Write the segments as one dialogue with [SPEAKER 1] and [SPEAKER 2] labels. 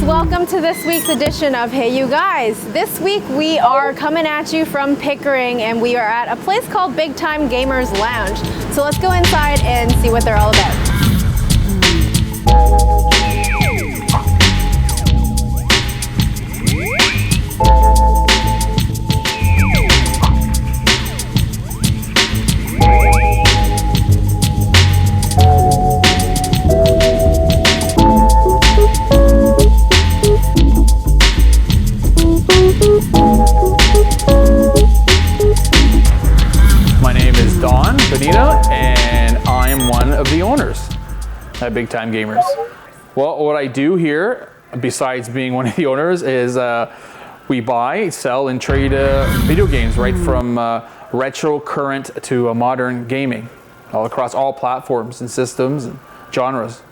[SPEAKER 1] welcome to this week's edition of Hey You Guys. This week we are coming at you from Pickering and we are at a place called Big Time Gamers Lounge. So let's go inside and see what they're all about.
[SPEAKER 2] My name is Don and Fatima, and I am one of the owners at Big Time Gamers. Well, what I do here, besides being one of the owners, is we buy, sell, and trade video games, right from retro, current, to modern gaming, all across all platforms and systems and genres.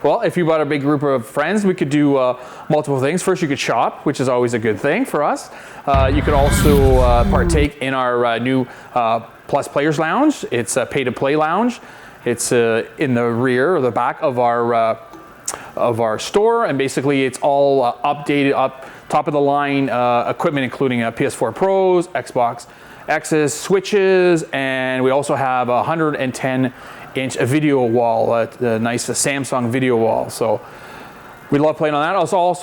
[SPEAKER 2] Well, if you brought a big group of friends, we could do multiple things. First, you could shop, which is always a good thing for us. You could also partake in our new Plus Players Lounge. It's a pay-to-play lounge. It's in the rear or the back of our store, and basically it's all updated, top of the line equipment, including PS4 Pros, Xbox X's, Switches, and we also have a 110-inch video wall, a nice Samsung video wall. So we love playing on that.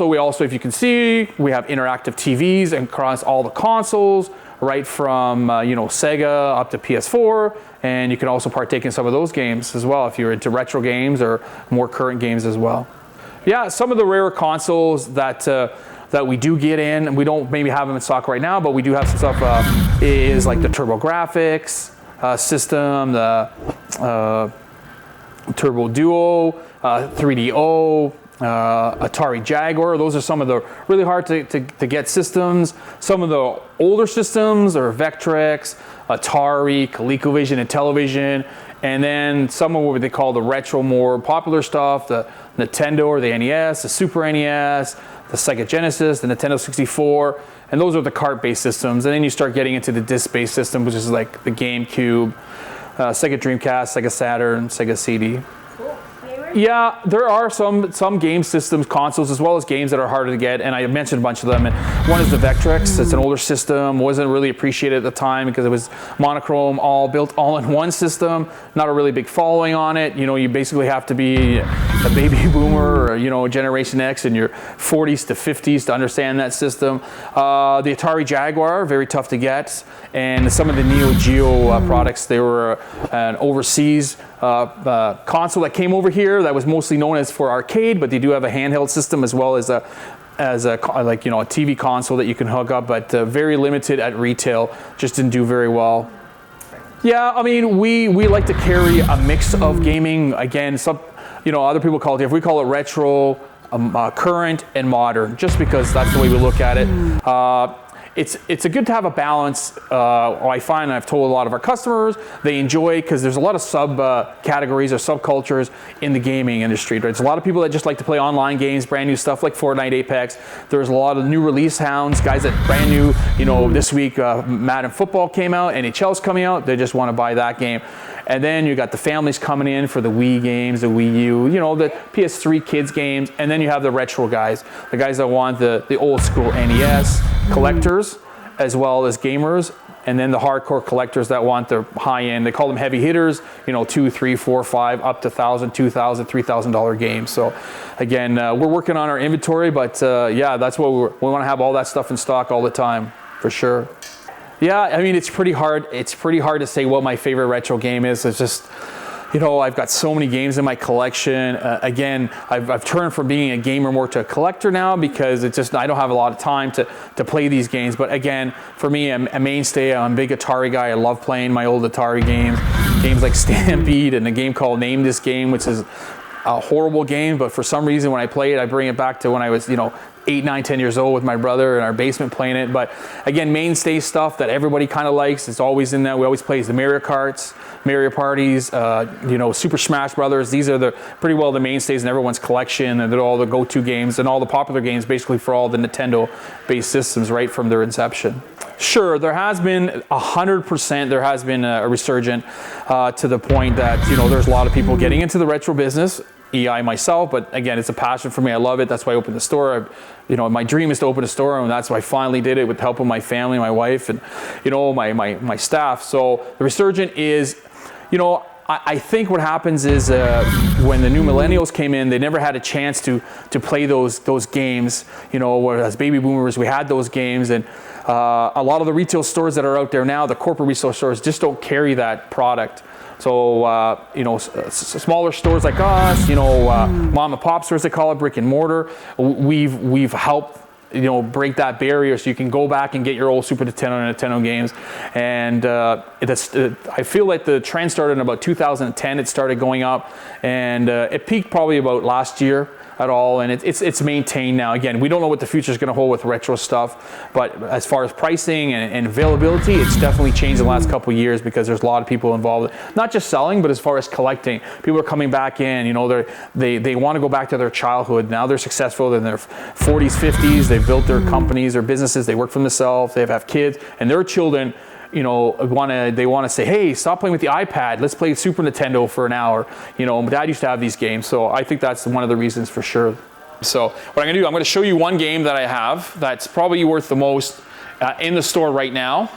[SPEAKER 2] We also, if you can see, we have interactive TVs across all the consoles, right from Sega up to PS4, and you can also partake in some of those games as well if you're into retro games or more current games as well. Yeah, some of the rare consoles that we do get in, and we don't maybe have them in stock right now, but we do have some stuff, is like the TurboGrafx system, the Turbo Duo, 3DO, Atari Jaguar. Those are some of the really hard to get systems. Some of the older systems are Vectrex, Atari, ColecoVision, and Television. And then some of what they call the retro, more popular stuff, the Nintendo or the NES, the Super NES, the Sega Genesis, the Nintendo 64. And those are the cart-based systems. And then you start getting into the disc-based system, which is like the GameCube, Sega Dreamcast, Sega Saturn, Sega CD. Yeah, there are some game systems, consoles, as well as games that are harder to get, and I mentioned a bunch of them. And one is the Vectrex. It's an older system, wasn't really appreciated at the time because it was monochrome, built all in one system, not a really big following on it. You basically have to be a baby boomer or Generation X in your 40s to 50s to understand that system. The Atari Jaguar, very tough to get, and some of the Neo Geo products, they were an overseas console that came over here that was mostly known as for arcade, but they do have a handheld system as well as a TV console that you can hook up, but very limited at retail, just didn't do very well. Yeah, I mean, we like to carry a mix of gaming. Again, other people call it, if we call it retro, current, and modern, just because that's the way we look at it. It's a good to have a balance. I find, and I've told a lot of our customers, they enjoy, because there's a lot of categories or subcultures in the gaming industry. There's a lot of people that just like to play online games, brand new stuff like Fortnite, Apex. There's a lot of new release hounds, guys that brand new, this week Madden Football came out, NHL's coming out, they just want to buy that game. And then you got the families coming in for the Wii games, the Wii U, the PS3 kids games, and then you have the retro guys, the guys that want the old school NES collectors, as well as gamers, and then the hardcore collectors that want the high end. They call them heavy hitters, $2, $3, $4, $5, up to $1,000, $2,000, $3,000 games. So again, we're working on our inventory, but yeah, that's what we want to have all that stuff in stock all the time, for sure. Yeah, I mean, it's pretty hard. It's pretty hard to say what my favorite retro game is. It's just, I've got so many games in my collection. Again, I've turned from being a gamer more to a collector now, because I don't have a lot of time to play these games. But again, for me, a mainstay, I'm a big Atari guy. I love playing my old Atari games like Stampede, and a game called Name This Game, which is a horrible game, but for some reason when I play it, I bring it back to when I was, 8, 9, 10 years old with my brother in our basement playing it. But again, mainstay stuff that everybody kind of likes. It's always in there. We always play the Mario Karts, Mario Parties, Super Smash Brothers. These are pretty well the mainstays in everyone's collection, and they're all the go-to games and all the popular games basically for all the Nintendo-based systems right from their inception. Sure, there has been 100%. There has been a resurgent to the point that there's a lot of people getting into the retro business. EI myself, but again, it's a passion for me. I love it. That's why I opened the store. My dream is to open a store, and that's why I finally did it with the help of my family, my wife, and my staff. So the Resurgent is, I think what happens is when the new millennials came in, they never had a chance to play those games. Whereas baby boomers, we had those games, and a lot of the retail stores that are out there now, the corporate retail stores, just don't carry that product. So smaller stores like us, mom and pop stores, they call it, brick and mortar, we've helped break that barrier, so you can go back and get your old Super Nintendo and Nintendo games. And I feel like the trend started in about 2010. It started going up, and it peaked probably about last year at all, and it's maintained now. Again, we don't know what the future is going to hold with retro stuff, but as far as pricing and availability, it's definitely changed in the last couple of years, because there's a lot of people involved, not just selling, but as far as collecting. People are coming back in, they want to go back to their childhood. Now they're successful in their 40s, 50s, they've built their companies, their businesses, they work for themselves, they have kids, and their children they want to say, hey, stop playing with the iPad, let's play Super Nintendo for an hour. Dad used to have these games, so I think that's one of the reasons for sure. So what I'm going to do, I'm going to show you one game that I have that's probably worth the most in the store right now.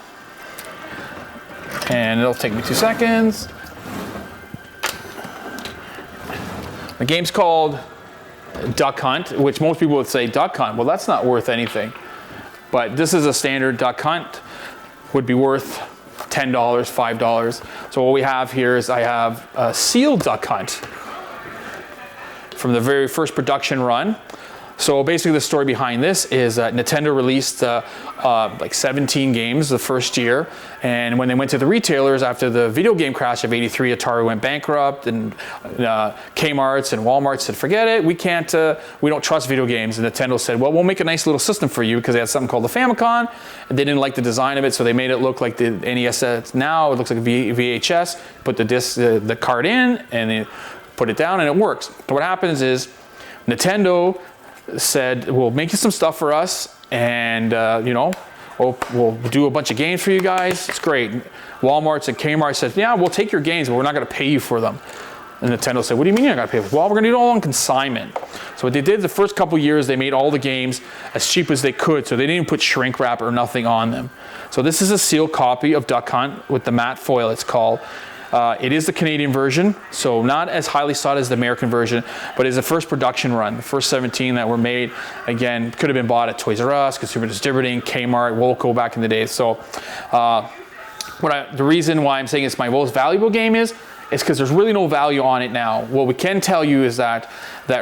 [SPEAKER 2] And it'll take me 2 seconds. The game's called Duck Hunt, which most people would say, Duck Hunt, well, that's not worth anything. But this is a standard Duck Hunt. Would be worth $10, $5. So what we have here is I have a sealed Duck Hunt from the very first production run. So basically the story behind this is Nintendo released like 17 games the first year, and when they went to the retailers after the video game crash of '83, Atari went bankrupt, and Kmart's and Walmart said, forget it, we don't trust video games. And Nintendo said, well, we'll make a nice little system for you, because they had something called the Famicom, and they didn't like the design of it, so they made it look like the NES. Now it looks like a VHS, put the disc, the card in, and they put it down, and it works. But what happens is Nintendo said, we'll make you some stuff for us, and we'll do a bunch of games for you guys. It's great. Walmart's and Kmart said, yeah, we'll take your games, but we're not going to pay you for them. And Nintendo said, what do you mean you're not going to pay? Well, we're going to do it all on consignment. So what they did the first couple years, they made all the games as cheap as they could, so they didn't even put shrink wrap or nothing on them. So this is a sealed copy of Duck Hunt with the matte foil, it's called. It is the Canadian version, so not as highly sought as the American version, but it's the first production run. The first 17 that were made, again, could have been bought at Toys R Us, Consumer Distributing, Kmart, Woolco back in the day. So the reason why I'm saying it's my most valuable game is because there's really no value on it now. What we can tell you is that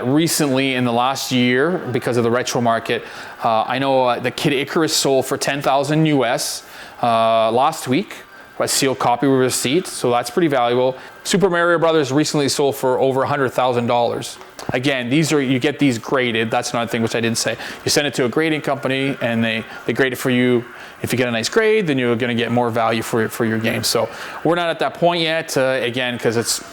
[SPEAKER 2] recently in the last year, because of the retro market, I know the Kid Icarus sold for $10,000 US last week. A sealed copy with receipt, so that's pretty valuable. Super Mario Brothers recently sold for over $100,000. Again, you get these graded. That's another thing which I didn't say. You send it to a grading company, and they grade it for you. If you get a nice grade, then you're going to get more value for your game. So we're not at that point yet. Again, because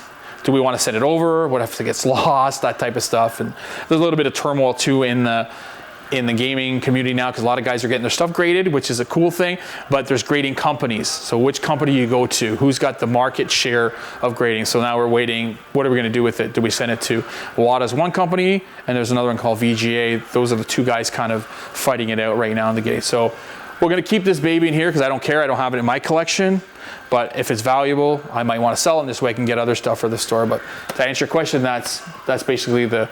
[SPEAKER 2] do we want to send it over? What if it gets lost? That type of stuff. And there's a little bit of turmoil too in the gaming community now, because a lot of guys are getting their stuff graded, which is a cool thing, but there's grading companies. So which company you go to, who's got the market share of grading? So now we're waiting, what are we going to do with it? Do we send it to Wada's one company, and there's another one called VGA? Those are the two guys kind of fighting it out right now in the gate. So we're going to keep this baby in here because I don't care, I don't have it in my collection, but if it's valuable, I might want to sell it, and this way I can get other stuff for the store. But to answer your question, that's basically the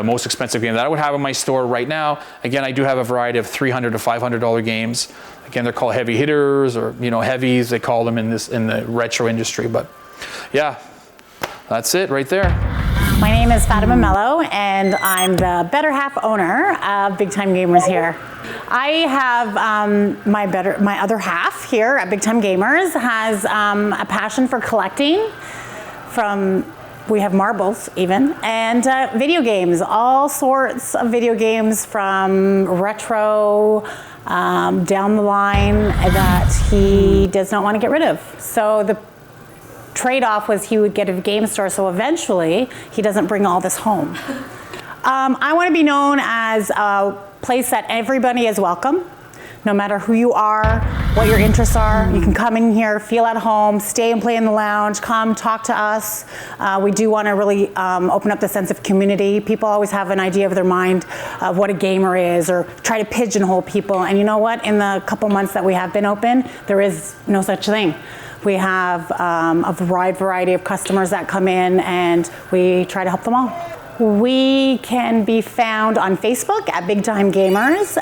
[SPEAKER 2] most expensive game that I would have in my store right now. Again, I do have a variety of $300 to $500 games. Again, they're called heavy hitters, or heavies, they call them in the retro industry. But yeah, that's it right there.
[SPEAKER 3] My name is Fatima Mello, and I'm the better half owner of Big Time Gamers here. I have my other half here at Big Time Gamers has a passion for collecting. We have marbles even, and video games, all sorts of video games, from retro down the line that he does not want to get rid of. So the trade-off was he would get a game store, so eventually he doesn't bring all this home. I want to be known as a place that everybody is welcome, no matter who you are, what your interests are. You can come in here, feel at home, stay and play in the lounge, come talk to us. We do want to really open up the sense of community. People always have an idea of their mind of what a gamer is, or try to pigeonhole people. And you know what? In the couple months that we have been open, there is no such thing. We have a wide variety of customers that come in, and we try to help them all. We can be found on Facebook at Big Time Gamers.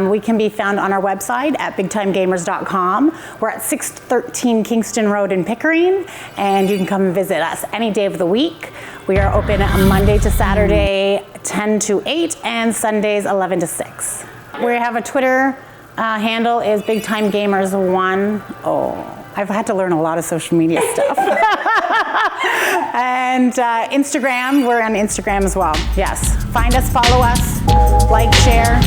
[SPEAKER 3] We can be found on our website at bigtimegamers.com. We're at 613 Kingston Road in Pickering, and you can come and visit us any day of the week. We are open Monday to Saturday, 10 to 8, and Sundays, 11 to 6. We have a Twitter handle is Big Time Gamers 1. Oh, I've had to learn a lot of social media stuff. And Instagram, we're on Instagram as well. Yes, find us, follow us, like, share.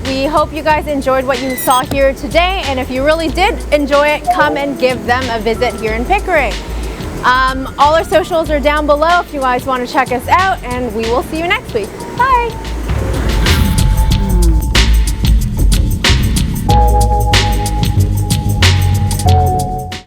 [SPEAKER 1] We hope you guys enjoyed what you saw here today, and if you really did enjoy it, come and give them a visit here in Pickering. All our socials are down below if you guys want to check us out, and we will see you next week. Bye!